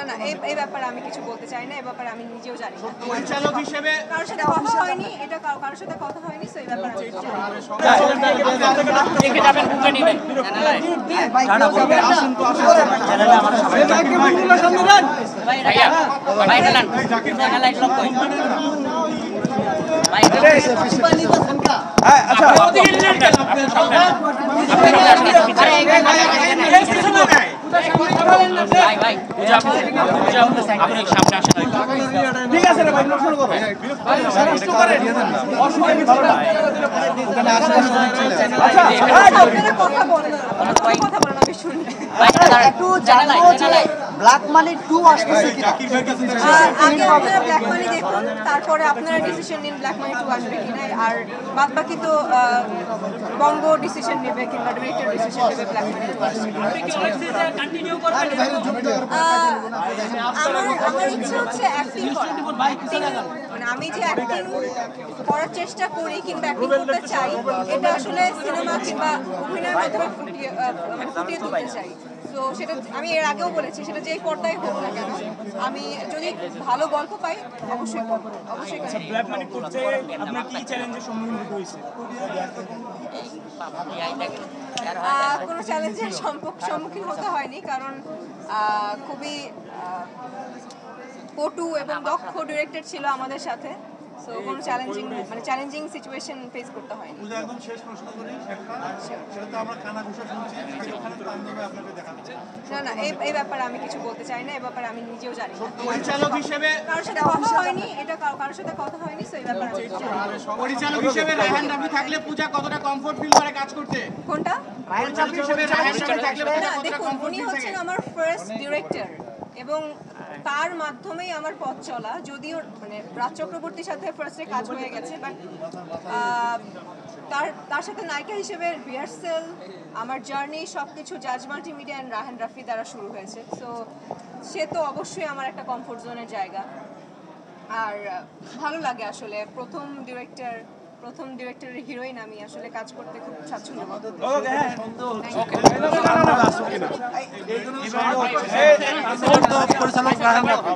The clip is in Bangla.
না এই ব্যাপারে আমি কিছু বলতে চাই না, এই ব্যাপারে আমি নিজেও জানি না। পরিচালক হিসেবে কারোর সাথে কথা হয়নি, এটা কারোর সাথে কথা হয়নি, সো এই ব্যাপারে আমি কিছু জানি না। দেখে যাবেন বুকে নিবে ভাইয়া ভাই ঢালান চ্যানেল লাইট লক কই ভাই হ্যাঁ আচ্ছা ভাই ভাই পূজা আপনি সামনে আসেন ঠিক আছে রে ভাই শুরু করো ভাই কষ্ট করেন অসুবিধা ভালো না ওখানে আসলে আচ্ছা আপনারা কথা বলেন না, আপনারা কথা বলেন আমি শুনি। একটু জানাই ব্ল্যাক মানি 2 আসতেছে কিনা আগে আপনারা ব্ল্যাক মানি দেখুন, তারপরে আপনারা ডিসিশন নিন ব্ল্যাক মানি 2 আসবে কিনা, আর বাদ বাকি তো বঙ্গ ডিসিশন নেবে কিংবা ডিরেক্টর ডিসিশন নেবে ব্ল্যাক মানি 2 আসবে আমার ইচ্ছা হচ্ছে অ্যাক্টিং করা। মানে আমি যে অ্যাক্টিং করার চেষ্টা করি কিংবা অ্যাক্টিং করতে চাই, এটা আসলে সিনেমা কিংবা অভিনয়ের মাধ্যমে ফুটিয়ে তুলতে চাই। তো সেটা আমি এর আগেও বলেছি, সেটা যেই পর্দায় হোক না কেন, আমি যদি ভালো গল্প পাই অবশ্যই করবো, অবশ্যই করবো। ব্ল্যাক মানি করতে আপনার কি চ্যালেঞ্জের সম্মুখীন হতে হয়েছে? কোনো চ্যালেঞ্জের সম্মুখীন হতে হয়নি, কারণ খুবই পটু এবং দক্ষ ডিরেক্টর ছিল আমাদের সাথে। সো কোনো চ্যালেঞ্জিং সিচুয়েশন ফেস করতে হয়নি। একদম শেষ প্রশ্ন করি, সেটা তো আমরা কানা ঘুষা শুনছি, ওখানে তাণ্ডবে আপনাকে দেখাচ্ছে না এই ব্যাপারে আমি কিছু বলতে চাই না, এই ব্যাপারে আমি নিজেও জানি না। পরিচালক হিসেবে কারোর সাথে কথা হয়নি, এটা কারোর সাথে কথা হয়নি, সো এই ব্যাপারে আমি কিছু জানি না। পরিচালক হিসেবে রায়হান রাফি থাকলে পূজা কতটা কমফোর্ট ফিল করে কাজ করতে? কোনটা? পরিচালক হিসেবে রায়হান রাফি থাকলে পূজা না কতটা দেখুন, কমফোর্ট উনি ফিল হচ্ছেন থাকে? আমার ফার্স্ট ডিরেক্টর এবং তার মাধ্যমেই আমার পথ চলা। যদিও মানে রাজ চক্রবর্তীর সাথে ফার্স্টে কাজ হয়ে গেছে, বাট তার সাথে নায়িকা হিসেবে রিহার্সেল, আমার জার্নি সবকিছু জাজ মাল্টিমিডিয়া অ্যান্ড রায়হান রাফি দ্বারা শুরু হয়েছে। সো সে তো অবশ্যই আমার একটা কমফোর্ট জোনের জায়গা। আর ভালো লাগে আসলে প্রথম ডিরেক্টরের হিরোইন আমি আসলে কাজ করতে খুব স্বাচ্ছন্দ্য বোধ করি। পরিচালক রায়হান রাফি